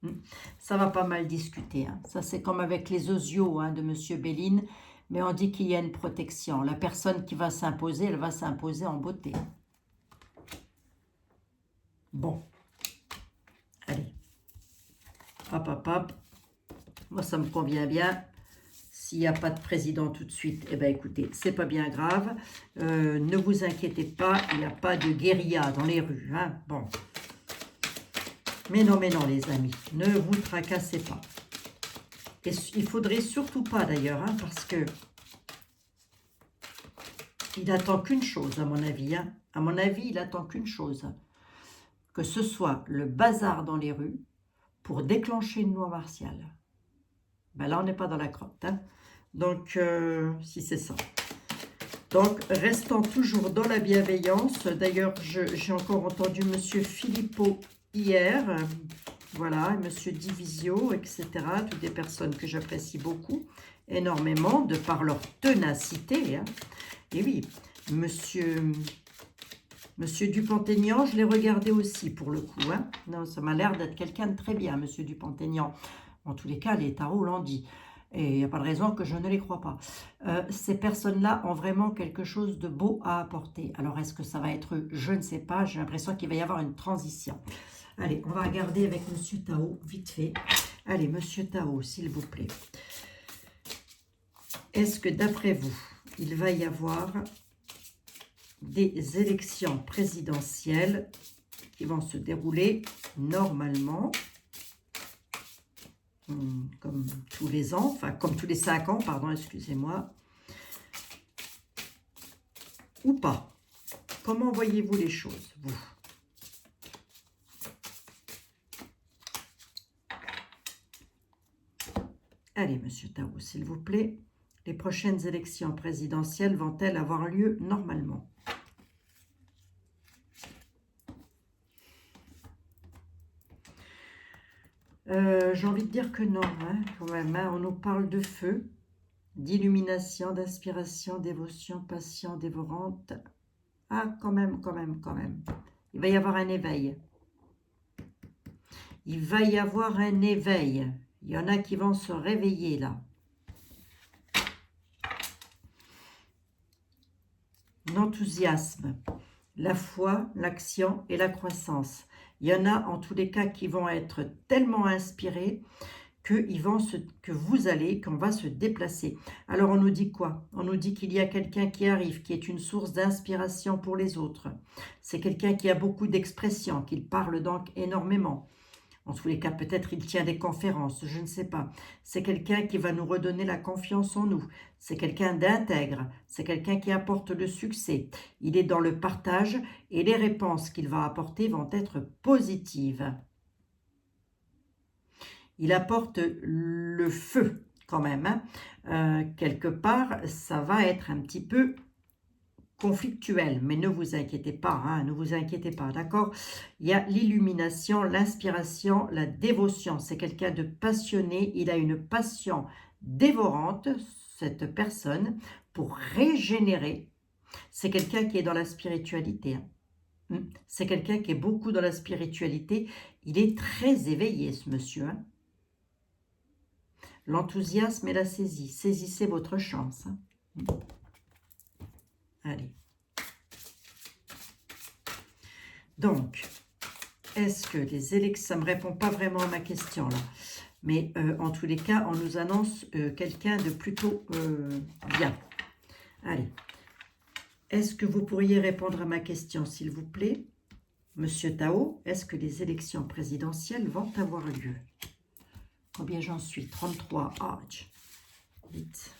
Hein. Ça va pas mal discuter. Hein. Ça, c'est comme avec les osios hein, de M. Béline. Mais on dit qu'il y a une protection. La personne qui va s'imposer, elle va s'imposer en beauté. Bon, allez. Hop, hop, hop. Moi, ça me convient bien. S'il n'y a pas de président tout de suite, eh bien, écoutez, c'est pas bien grave. Ne vous inquiétez pas, il n'y a pas de guérilla dans les rues. Hein. Bon. Mais non, les amis, ne vous tracassez pas. Et il faudrait surtout pas, d'ailleurs, hein, parce que il attend qu'une chose, à mon avis. Hein. À mon avis, il attend qu'une chose. Que ce soit le bazar dans les rues pour déclencher une loi martiale. Ben là, on n'est pas dans la crotte. Hein. Donc, si c'est ça. Donc, restant toujours dans la bienveillance. D'ailleurs, j'ai encore entendu M. Philippot hier. Voilà, M. Divisio, etc. Toutes des personnes que j'apprécie beaucoup, énormément, de par leur ténacité. Hein. Et oui, Monsieur Dupont-Aignan, je l'ai regardé aussi pour le coup. Hein. Non, ça m'a l'air d'être quelqu'un de très bien, Monsieur Dupont-Aignan. En tous les cas, les tarots l'ont dit. Et il n'y a pas de raison que je ne les crois pas. Ces personnes-là ont vraiment quelque chose de beau à apporter. Alors, est-ce que ça va être eux? Je ne sais pas. J'ai l'impression qu'il va y avoir une transition. Allez, on va regarder avec Monsieur Tao, vite fait. Allez, Monsieur Tao, s'il vous plaît. Est-ce que, d'après vous, il va y avoir des élections présidentielles qui vont se dérouler normalement, comme tous les ans, enfin comme tous les 5 ans, pardon, excusez-moi, ou pas? Comment voyez-vous les choses, vous? Allez, Monsieur Tao, s'il vous plaît, les prochaines élections présidentielles vont-elles avoir lieu normalement? J'ai envie de dire que non, hein, quand même. Hein, on nous parle de feu, d'illumination, d'inspiration, dévotion, passion dévorante. Ah, quand même. Il va y avoir un éveil. Il va y avoir un éveil. Il y en a qui vont se réveiller là. L'enthousiasme, la foi, l'action et la croissance. Il y en a en tous les cas qui vont être tellement inspirés qu'on va se déplacer. Alors on nous dit quoi? On nous dit qu'il y a quelqu'un qui arrive, qui est une source d'inspiration pour les autres. C'est quelqu'un qui a beaucoup d'expression, qui parle donc énormément. En tous les cas, peut-être il tient des conférences, je ne sais pas. C'est quelqu'un qui va nous redonner la confiance en nous. C'est quelqu'un d'intègre. C'est quelqu'un qui apporte le succès. Il est dans le partage et les réponses qu'il va apporter vont être positives. Il apporte le feu quand même. Hein. Quelque part, ça va être un petit peu conflictuel, mais ne vous inquiétez pas, hein, ne vous inquiétez pas, d'accord? Il y a l'illumination, l'inspiration, la dévotion. C'est quelqu'un de passionné, il a une passion dévorante, cette personne, pour régénérer. C'est quelqu'un qui est dans la spiritualité. Hein. C'est quelqu'un qui est beaucoup dans la spiritualité. Il est très éveillé, ce monsieur. Hein. L'enthousiasme et la saisie. Saisissez votre chance. Hein. Allez. Donc, est-ce que les élections... Ça ne me répond pas vraiment à ma question, là. Mais en tous les cas, on nous annonce quelqu'un de plutôt bien. Allez. Est-ce que vous pourriez répondre à ma question, s'il vous plaît? Monsieur Tao, est-ce que les élections présidentielles vont avoir lieu? Combien j'en suis? 33. Ah, vite.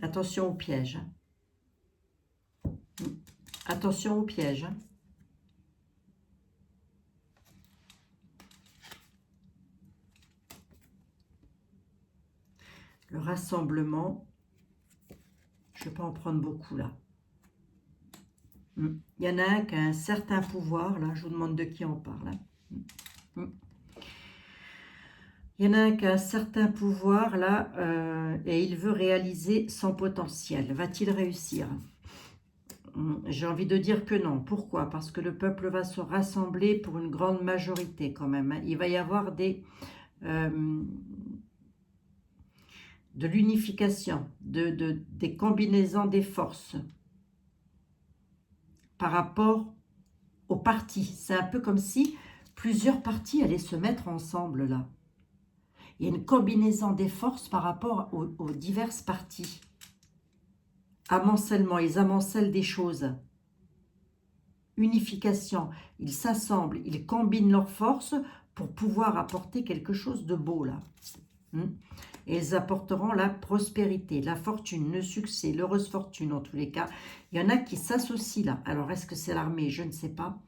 Attention au piège. Hein. Attention au piège. Hein. Le rassemblement, je ne vais pas en prendre beaucoup là. Il y en a un qui a un certain pouvoir, là, je vous demande de qui on parle. Hein. Il y en a un qui a un certain pouvoir, là, et il veut réaliser son potentiel. Va-t-il réussir? J'ai envie de dire que non. Pourquoi? Parce que le peuple va se rassembler pour une grande majorité quand même. Hein. Il va y avoir de l'unification, des combinaisons des forces par rapport aux partis. C'est un peu comme si plusieurs partis allaient se mettre ensemble là. Il y a une combinaison des forces par rapport aux diverses parties. Amoncellement, ils amoncellent des choses. Unification, ils s'assemblent, ils combinent leurs forces pour pouvoir apporter quelque chose de beau là. Et ils apporteront la prospérité, la fortune, le succès, l'heureuse fortune en tous les cas. Il y en a qui s'associent là. Alors est-ce que c'est l'armée? Je ne sais pas.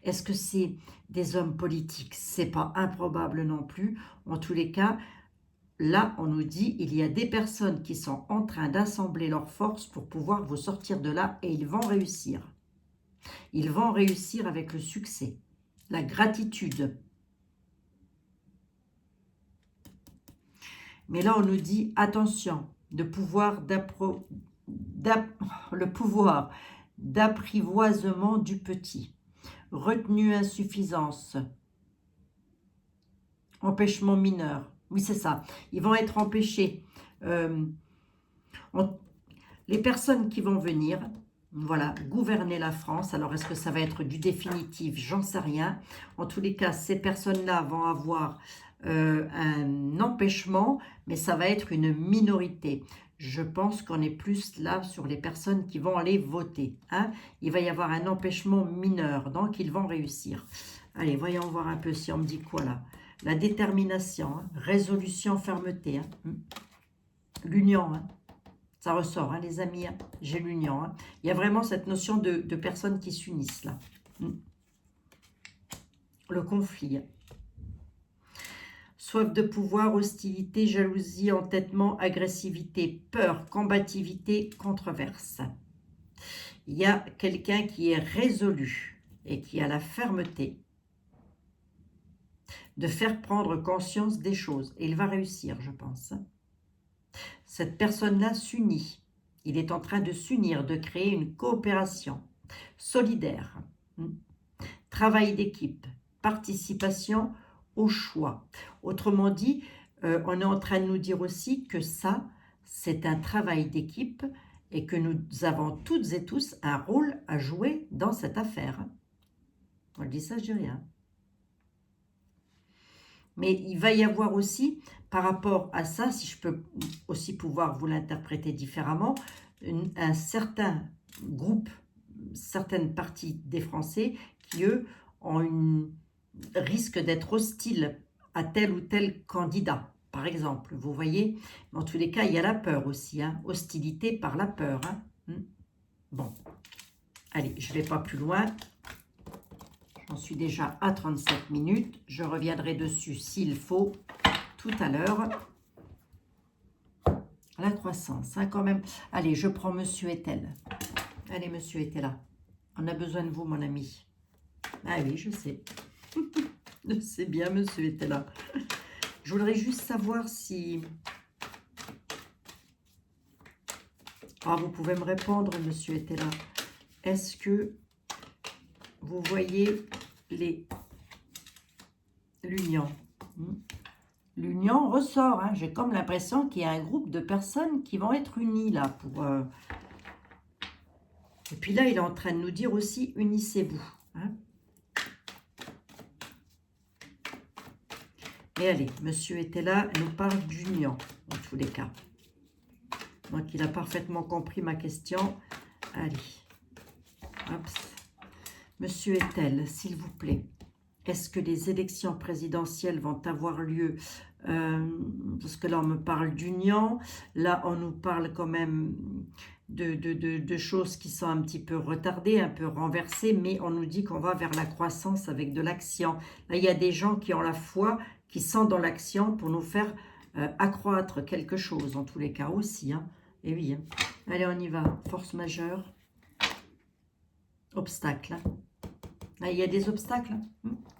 Est-ce que c'est des hommes politiques? C'est pas improbable non plus. En tous les cas, là, on nous dit il y a des personnes qui sont en train d'assembler leurs forces pour pouvoir vous sortir de là et ils vont réussir. Ils vont réussir avec le succès, la gratitude. Mais là, on nous dit attention, le pouvoir d'apprivoisement du petit, retenue insuffisance, empêchement mineur. Oui, c'est ça. Ils vont être empêchés. Les personnes qui vont venir, voilà, gouverner la France. Alors, est-ce que ça va être du définitif? J'en sais rien. En tous les cas, ces personnes-là vont avoir un empêchement, mais ça va être une minorité. Je pense qu'on est plus là sur les personnes qui vont aller voter. Hein. Il va y avoir un empêchement mineur, donc ils vont réussir. Allez, voyons voir un peu si on me dit quoi là. La détermination, hein, résolution, fermeté. Hein. L'union, hein. Ça ressort, hein, les amis. Hein. J'ai l'union. Hein. Il y a vraiment cette notion de personnes qui s'unissent là. Le conflit. Soif de pouvoir, hostilité, jalousie, entêtement, agressivité, peur, combativité, controverse. Il y a quelqu'un qui est résolu et qui a la fermeté de faire prendre conscience des choses. Et il va réussir, je pense. Cette personne-là s'unit. Il est en train de s'unir, de créer une coopération solidaire. Travail d'équipe, participation au choix. Autrement dit, on est en train de nous dire aussi que ça, c'est un travail d'équipe et que nous avons toutes et tous un rôle à jouer dans cette affaire. On dit ça, je dis rien. Mais il va y avoir aussi, par rapport à ça, si je peux aussi pouvoir vous l'interpréter différemment, un certain groupe, certaines parties des Français qui, eux, risquent d'être hostiles à tel ou tel candidat, par exemple. Vous voyez, dans tous les cas, il y a la peur aussi, hein, hostilité par la peur. Hein. Bon, allez, je ne vais pas plus loin. J'en suis déjà à 37 minutes. Je reviendrai dessus s'il faut tout à l'heure. La croissance, hein, quand même. Allez, je prends Monsieur Etel. Allez, Monsieur Etel, on a besoin de vous, mon ami. Ah oui, je sais. Je sais bien, Monsieur Etel. Je voudrais juste savoir si... Ah, vous pouvez me répondre, Monsieur Etel. Est-ce que vous voyez l'union? L'union ressort. Hein. J'ai comme l'impression qu'il y a un groupe de personnes qui vont être unies là. Et puis là, il est en train de nous dire aussi, unissez-vous. Hein. Et allez, monsieur était là, nous parle d'union, en tous les cas. Donc, il a parfaitement compris ma question. Allez. Hop. Monsieur Etel, s'il vous plaît, est-ce que les élections présidentielles vont avoir lieu? Parce que là, on me parle d'union. Là, on nous parle quand même de choses qui sont un petit peu retardées, un peu renversées, mais on nous dit qu'on va vers la croissance avec de l'action. Là, il y a des gens qui ont la foi, qui sont dans l'action pour nous faire accroître quelque chose, en tous les cas aussi. Hein. Et oui, hein. Allez, on y va. Force majeure. Obstacle. Là, il y a des obstacles.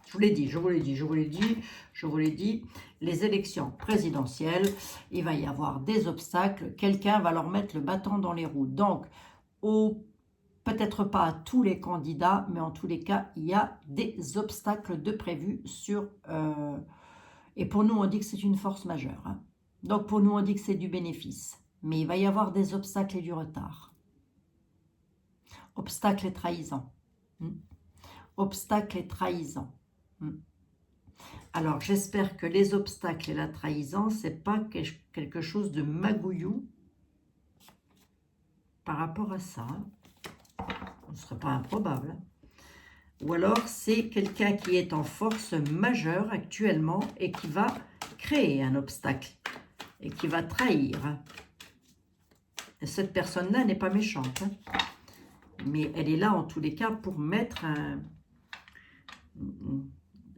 Je vous l'ai dit, je vous l'ai dit, je vous l'ai dit, je vous l'ai dit. Les élections présidentielles, il va y avoir des obstacles. Quelqu'un va leur mettre le bâton dans les roues. Donc, peut-être pas à tous les candidats, mais en tous les cas, il y a des obstacles de prévus sur... et pour nous, on dit que c'est une force majeure. Hein. Donc, pour nous, on dit que c'est du bénéfice. Mais il va y avoir des obstacles et du retard. Obstacles et trahison. obstacles et trahison. Alors, j'espère que les obstacles et la trahison, c'est pas quelque chose de magouillou par rapport à ça. Ce ne serait pas improbable. Ou alors, c'est quelqu'un qui est en force majeure actuellement et qui va créer un obstacle et qui va trahir. Et cette personne-là n'est pas méchante, hein, mais elle est là en tous les cas pour mettre un...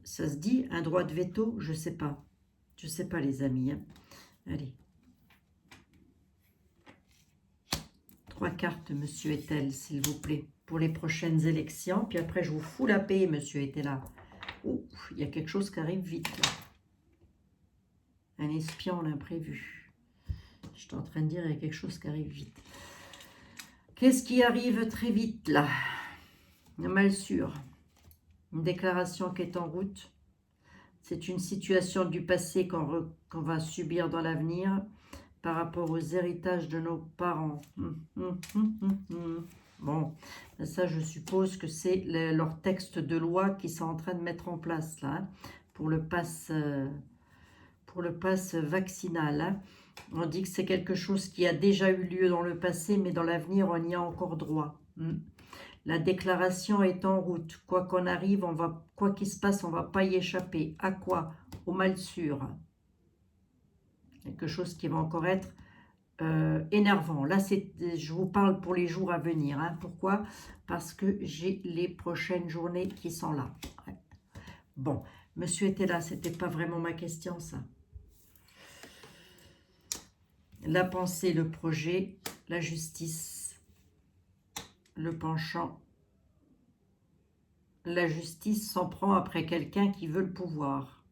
Ça se dit un droit de veto? Je sais pas. Je sais pas les amis. Hein. Allez. 3 cartes, monsieur Etel, s'il vous plaît, pour les prochaines élections. Puis après, je vous fous la paix, monsieur Etel là. Ouh, il y a quelque chose qui arrive vite. Là. Un espion, l'imprévu. Je suis en train de dire, il y a quelque chose qui arrive vite. Qu'est-ce qui arrive très vite, là? Mal sûr. Une déclaration qui est en route. C'est une situation du passé qu'on va subir dans l'avenir par rapport aux héritages de nos parents. Bon, ça, je suppose que c'est leur texte de loi qu'ils sont en train de mettre en place, là, hein, pour le pass vaccinal. Hein. On dit que c'est quelque chose qui a déjà eu lieu dans le passé, mais dans l'avenir, on y a encore droit. La déclaration est en route. Quoi qu'on arrive, quoi qu'il se passe, on ne va pas y échapper. À quoi? Au mal sûr. Quelque chose qui va encore être énervant. Là, je vous parle pour les jours à venir. Hein. Pourquoi? Parce que j'ai les prochaines journées qui sont là. Ouais. Bon, monsieur était là, c'était pas vraiment ma question, ça. La pensée, le projet, la justice, le penchant. La justice s'en prend après quelqu'un qui veut le pouvoir.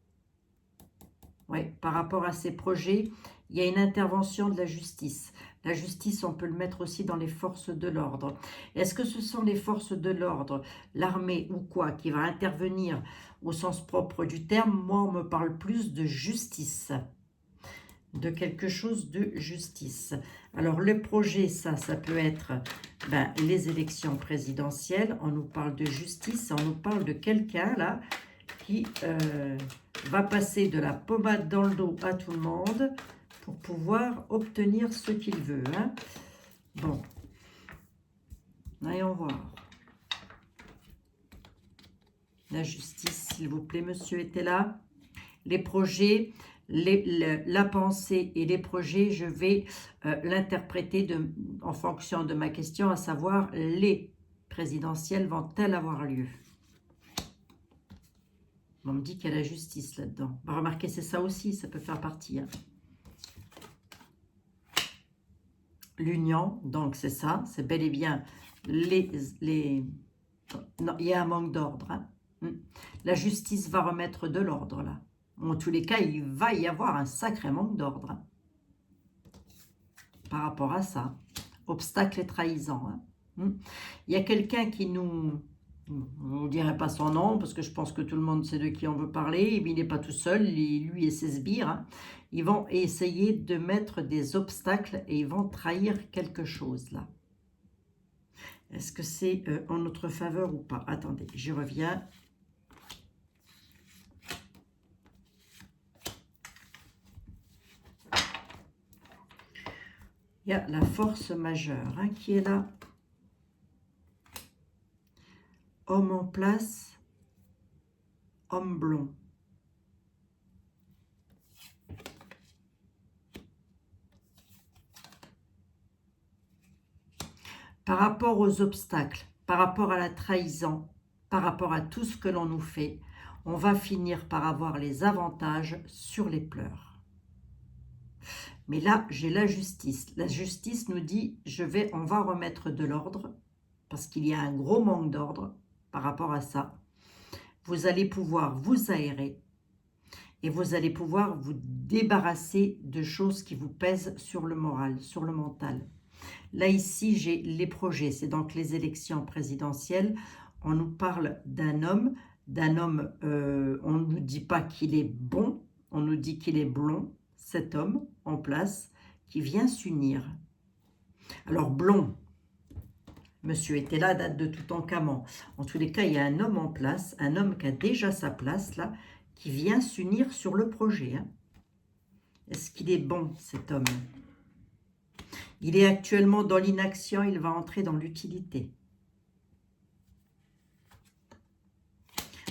Oui, par rapport à ces projets, il y a une intervention de la justice. La justice, on peut le mettre aussi dans les forces de l'ordre. Est-ce que ce sont les forces de l'ordre, l'armée ou quoi, qui va intervenir au sens propre du terme? Moi, on me parle plus de justice. De quelque chose de justice. Alors, le projet, ça peut être les élections présidentielles. On nous parle de justice, on nous parle de quelqu'un, là, qui va passer de la pommade dans le dos à tout le monde pour pouvoir obtenir ce qu'il veut. Hein. Bon. Allons voir. La justice, s'il vous plaît, monsieur était là. Les projets... la pensée et les projets, je vais l'interpréter en fonction de ma question, à savoir les présidentielles vont-elles avoir lieu? On me dit qu'il y a la justice là-dedans. Remarquez, c'est ça aussi, ça peut faire partie. Hein. L'union, donc c'est ça, c'est bel et bien Non, il y a un manque d'ordre. Hein. La justice va remettre de l'ordre là. En tous les cas, il va y avoir un sacré manque d'ordre hein, par rapport à ça. Obstacle et trahison. Hein. Il y a quelqu'un qui nous... Je ne dirai pas son nom, parce que je pense que tout le monde sait de qui on veut parler. Et il n'est pas tout seul, lui et ses sbires. Hein. Ils vont essayer de mettre des obstacles et ils vont trahir quelque chose là. Est-ce que c'est en notre faveur ou pas? Attendez, j'y reviens. Il y a la force majeure hein, qui est là. Homme en place, homme blond. Par rapport aux obstacles, par rapport à la trahison, par rapport à tout ce que l'on nous fait, on va finir par avoir les avantages sur les pleurs. Mais là, j'ai la justice. La justice nous dit, on va remettre de l'ordre, parce qu'il y a un gros manque d'ordre par rapport à ça. Vous allez pouvoir vous aérer et vous allez pouvoir vous débarrasser de choses qui vous pèsent sur le moral, sur le mental. Là, ici, j'ai les projets. C'est donc les élections présidentielles. On nous parle d'un homme. On ne nous dit pas qu'il est bon. On nous dit qu'il est blond. Cet homme en place qui vient s'unir. Alors, blond. Monsieur était là, date de Toutankhamon. En tous les cas, il y a un homme en place, un homme qui a déjà sa place là, qui vient s'unir sur le projet. Hein. Est-ce qu'il est bon, cet homme? Il est actuellement dans l'inaction, il va entrer dans l'utilité.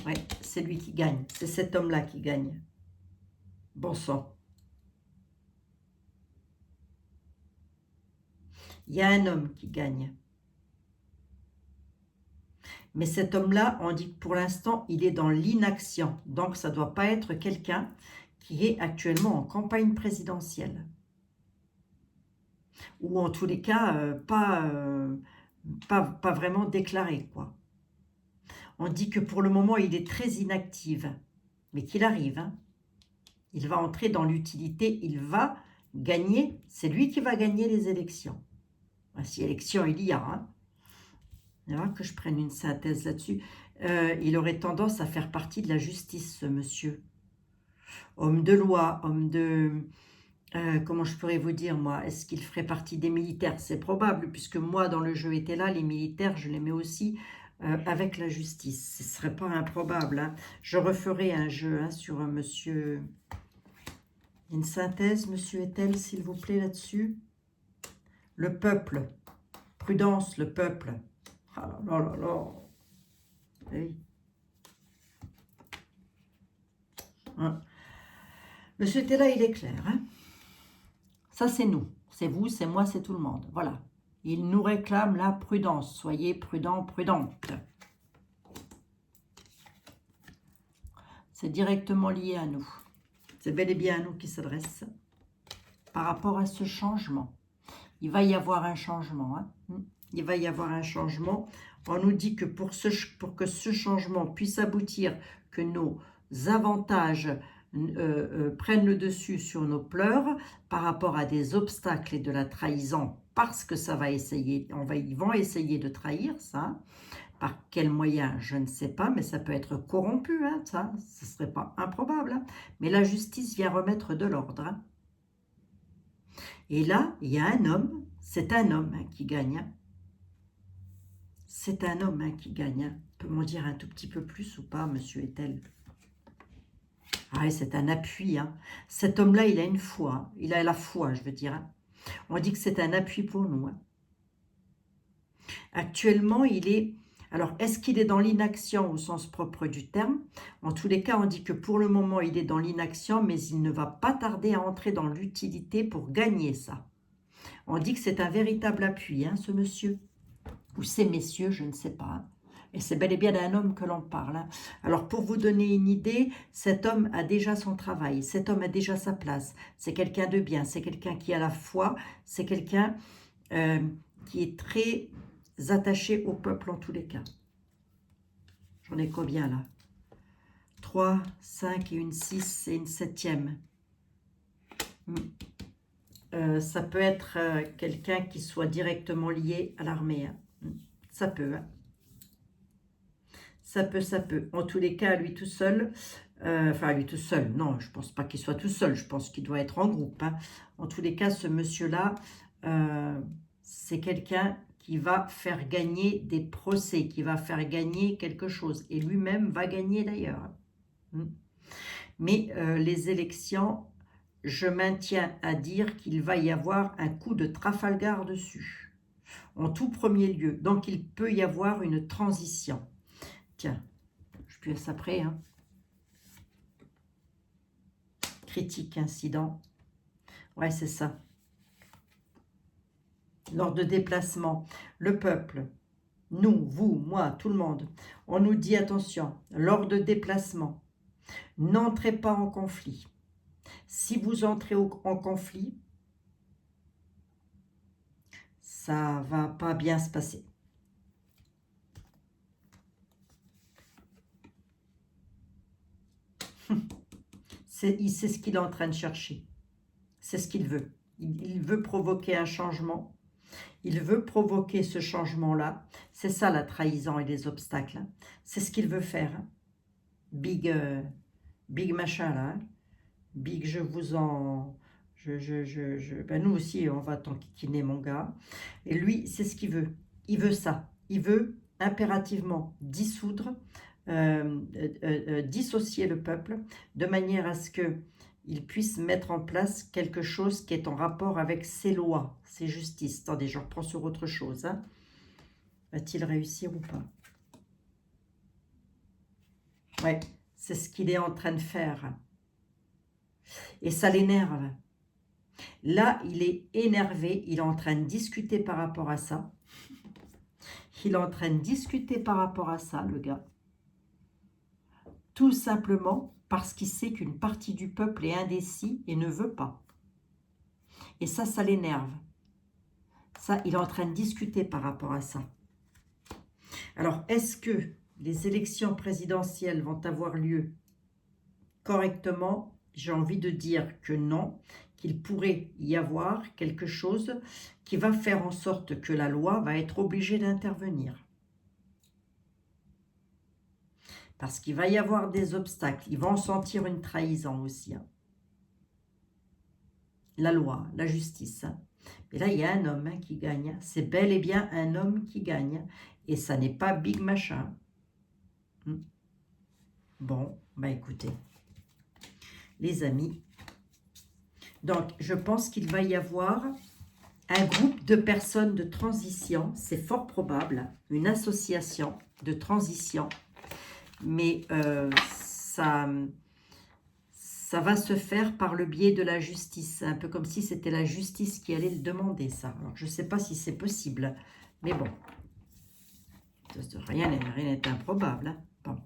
Ouais, c'est lui qui gagne. C'est cet homme-là qui gagne. Bon sang. Il y a un homme qui gagne. Mais cet homme-là, on dit que pour l'instant, il est dans l'inaction. Donc, ça ne doit pas être quelqu'un qui est actuellement en campagne présidentielle. Ou en tous les cas, pas vraiment déclaré, quoi. On dit que pour le moment, il est très inactif. Mais qu'il arrive, hein. Il va entrer dans l'utilité, il va gagner. C'est lui qui va gagner les élections. Si élection il y a, hein. Il va que je prenne une synthèse là-dessus. Il aurait tendance à faire partie de la justice, ce monsieur. Homme de loi, homme de... comment je pourrais vous dire, moi? Est-ce qu'il ferait partie des militaires? C'est probable, puisque moi, dans le jeu était là, les militaires, je les mets aussi avec la justice. Ce ne serait pas improbable. Hein. Je referai un jeu hein, sur monsieur... Une synthèse, monsieur Etel, s'il vous plaît, là-dessus. Le peuple. Prudence, le peuple. Ah là là là là. Oui. Hein. Monsieur Tella, il est clair. Hein. Ça, c'est nous. C'est vous, c'est moi, c'est tout le monde. Voilà. Il nous réclame la prudence. Soyez prudents, prudentes. C'est directement lié à nous. C'est bel et bien à nous qui s'adresse par rapport à ce changement. Il va y avoir un changement. Hein. Il va y avoir un changement. On nous dit que pour que ce changement puisse aboutir, que nos avantages prennent le dessus sur nos pleurs par rapport à des obstacles et de la trahison, parce que ça va essayer, ils vont essayer de trahir ça. Par quel moyen, je ne sais pas, mais ça peut être corrompu, hein, ça ne serait pas improbable. Hein. Mais la justice vient remettre de l'ordre. Hein. Et là, il y a un homme, c'est un homme hein, qui gagne. Hein. C'est un homme hein, qui gagne. Hein. Peut m'en dire un tout petit peu plus ou pas, monsieur Etel? Ah, c'est un appui. Hein. Cet homme-là, il a une foi. Hein. Il a la foi, je veux dire. Hein. On dit que c'est un appui pour nous. Hein. Actuellement, il est... Alors, est-ce qu'il est dans l'inaction au sens propre du terme? En tous les cas, on dit que pour le moment, il est dans l'inaction, mais il ne va pas tarder à entrer dans l'utilité pour gagner ça. On dit que c'est un véritable appui, hein, ce monsieur. Ou ces messieurs, je ne sais pas. Hein. Et c'est bel et bien d'un homme que l'on parle. Hein. Alors, pour vous donner une idée, cet homme a déjà son travail. Cet homme a déjà sa place. C'est quelqu'un de bien. C'est quelqu'un qui a la foi. C'est quelqu'un qui est très... attaché au peuple en tous les cas. J'en ai combien là? 3, 5 et une 6 et une 7e. Ça peut être quelqu'un qui soit directement lié à l'armée. Hein. Ça peut. Hein. Ça peut, ça peut. En tous les cas, lui tout seul, enfin lui tout seul, non, je ne pense pas qu'il soit tout seul, je pense qu'il doit être en groupe. Hein. En tous les cas, ce monsieur-là, c'est quelqu'un qui va faire gagner des procès, qui va faire gagner quelque chose. Et lui-même va gagner d'ailleurs. Mais les élections, je maintiens à dire qu'il va y avoir un coup de Trafalgar dessus. En tout premier lieu. Donc, il peut y avoir une transition. Tiens, je place après. Hein. Critique, incident. Ouais, c'est ça. Lors de déplacement, le peuple, nous, vous, moi, tout le monde, on nous dit attention, lors de déplacement, n'entrez pas en conflit. Si vous entrez en conflit, ça va pas bien se passer. C'est ce qu'il est en train de chercher. C'est ce qu'il veut. Il veut provoquer un changement. Il veut provoquer ce changement-là. C'est ça la trahison et les obstacles. Hein. C'est ce qu'il veut faire. Hein. Big machin là. Hein. Big, je vous en... Ben nous aussi, on va t'enquiquiner, mon gars. Et lui, c'est ce qu'il veut. il veut ça. Il veut impérativement dissoudre, dissocier le peuple, de manière à ce qu'il puisse mettre en place quelque chose qui est en rapport avec ses lois, ses justices. Attendez, je reprends sur autre chose. Hein. Va-t-il réussir ou pas? Ouais, c'est ce qu'il est en train de faire. Et ça l'énerve. Là, il est énervé, il est en train de discuter par rapport à ça. Il est en train de discuter par rapport à ça, le gars. Tout simplement parce qu'il sait qu'une partie du peuple est indécis et ne veut pas. Et ça l'énerve. Ça, il est en train de discuter par rapport à ça. Alors, est-ce que les élections présidentielles vont avoir lieu correctement? J'ai envie de dire que non, qu'il pourrait y avoir quelque chose qui va faire en sorte que la loi va être obligée d'intervenir. Parce qu'il va y avoir des obstacles. Ils vont sentir une trahison aussi. Hein. La loi, la justice. Hein. Et là, il y a un homme qui gagne. C'est bel et bien un homme qui gagne. Et ça n'est pas Big Machin. Bon, bah écoutez, les amis. Donc, je pense qu'il va y avoir un groupe de personnes de transition. C'est fort probable. Une association de transition. Mais ça va se faire par le biais de la justice. Un peu comme si c'était la justice qui allait le demander, ça. Alors, je ne sais pas si c'est possible. Mais bon. Rien n'est improbable. Hein.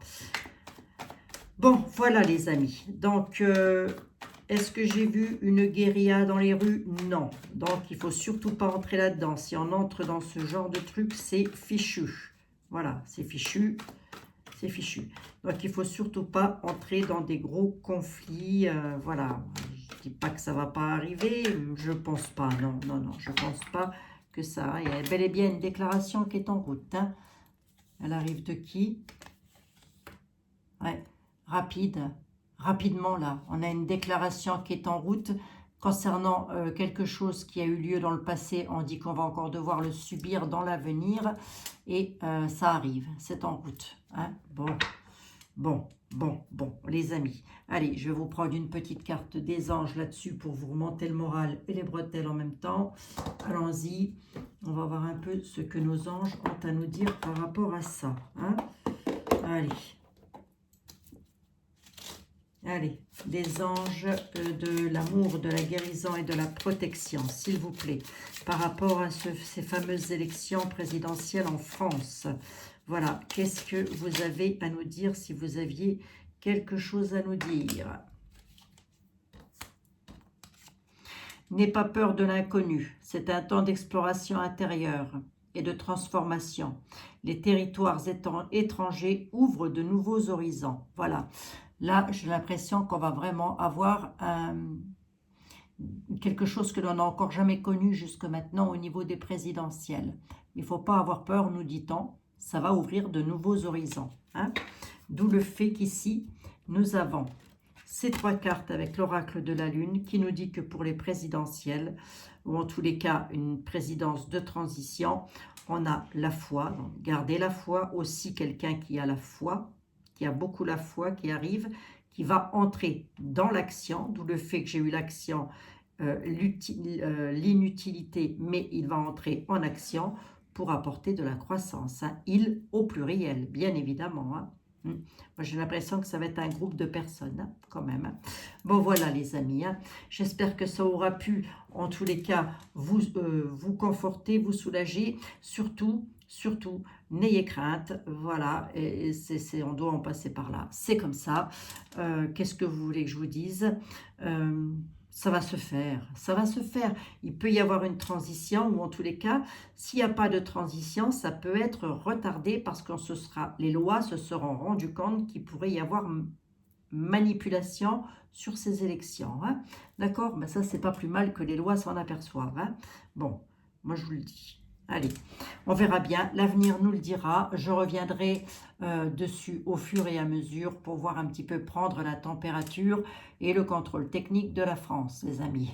Bon, voilà les amis. Donc, est-ce que j'ai vu une guérilla dans les rues? Non. Donc, il ne faut surtout pas entrer là-dedans. Si on entre dans ce genre de truc, c'est fichu. Voilà, c'est fichu. C'est fichu. Donc, il ne faut surtout pas entrer dans des gros conflits. Voilà. Je ne dis pas que ça ne va pas arriver. Je ne pense pas. Non, non, non. Je ne pense pas que ça. Il y a bel et bien une déclaration qui est en route. Hein. Elle arrive de qui? Ouais. Rapidement là, on a une déclaration qui est en route concernant quelque chose qui a eu lieu dans le passé. On dit qu'on va encore devoir le subir dans l'avenir et ça arrive, c'est en route. Hein. Bon, les amis. Allez, je vais vous prendre une petite carte des anges là-dessus pour vous remonter le moral et les bretelles en même temps. Allons-y, on va voir un peu ce que nos anges ont à nous dire par rapport à ça. Hein. Allez, les anges de l'amour, de la guérison et de la protection, s'il vous plaît, par rapport à ces fameuses élections présidentielles en France. Voilà, qu'est-ce que vous avez à nous dire si vous aviez quelque chose à nous dire? N'aie pas peur de l'inconnu, c'est un temps d'exploration intérieure et de transformation. Les territoires étrangers ouvrent de nouveaux horizons. Voilà. Là, j'ai l'impression qu'on va vraiment avoir quelque chose que l'on n'a encore jamais connu jusque maintenant au niveau des présidentielles. Il ne faut pas avoir peur, nous dit-on. Ça va ouvrir de nouveaux horizons. Hein. D'où le fait qu'ici, nous avons ces 3 cartes avec l'oracle de la Lune qui nous dit que pour les présidentielles, ou en tous les cas une présidence de transition, on a la foi. Donc, gardez la foi aussi, quelqu'un qui a la foi, qui a beaucoup la foi, qui arrive, qui va entrer dans l'action, d'où le fait que j'ai eu l'action, l'inutilité, mais il va entrer en action pour apporter de la croissance. Hein. Il au pluriel, bien évidemment. Hein. Moi, j'ai l'impression que ça va être un groupe de personnes, hein, quand même. Hein. Bon, voilà, les amis. Hein. J'espère que ça aura pu, en tous les cas, vous conforter, vous soulager. Surtout, n'ayez crainte. Voilà, et on doit en passer par là. C'est comme ça. Qu'est-ce que vous voulez que je vous dise? Ça va se faire, ça va se faire. Il peut y avoir une transition ou en tous les cas, s'il n'y a pas de transition, ça peut être retardé parce que les lois se seront rendues compte qu'il pourrait y avoir manipulation sur ces élections. Hein. D'accord? Ben ça, c'est pas plus mal que les lois s'en aperçoivent. Hein. Bon, moi je vous le dis. Allez, on verra bien, l'avenir nous le dira. Je reviendrai dessus au fur et à mesure pour voir un petit peu prendre la température et le contrôle technique de la France, les amis.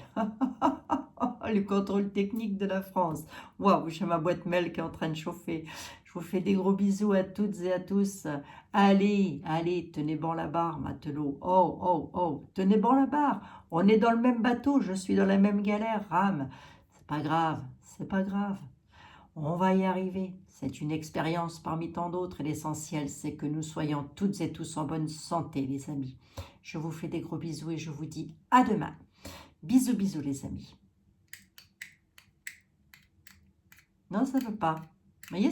le contrôle technique de la France. Waouh, j'ai ma boîte mail qui est en train de chauffer. Je vous fais des gros bisous à toutes et à tous. Allez, allez, tenez bon la barre, matelot. Oh, oh, oh, tenez bon la barre. On est dans le même bateau, je suis dans la même galère, rame. C'est pas grave, c'est pas grave. On va y arriver. C'est une expérience parmi tant d'autres et l'essentiel, c'est que nous soyons toutes et tous en bonne santé, les amis. Je vous fais des gros bisous et je vous dis à demain. Bisous, bisous, les amis. Non, ça ne veut pas. Vous voyez,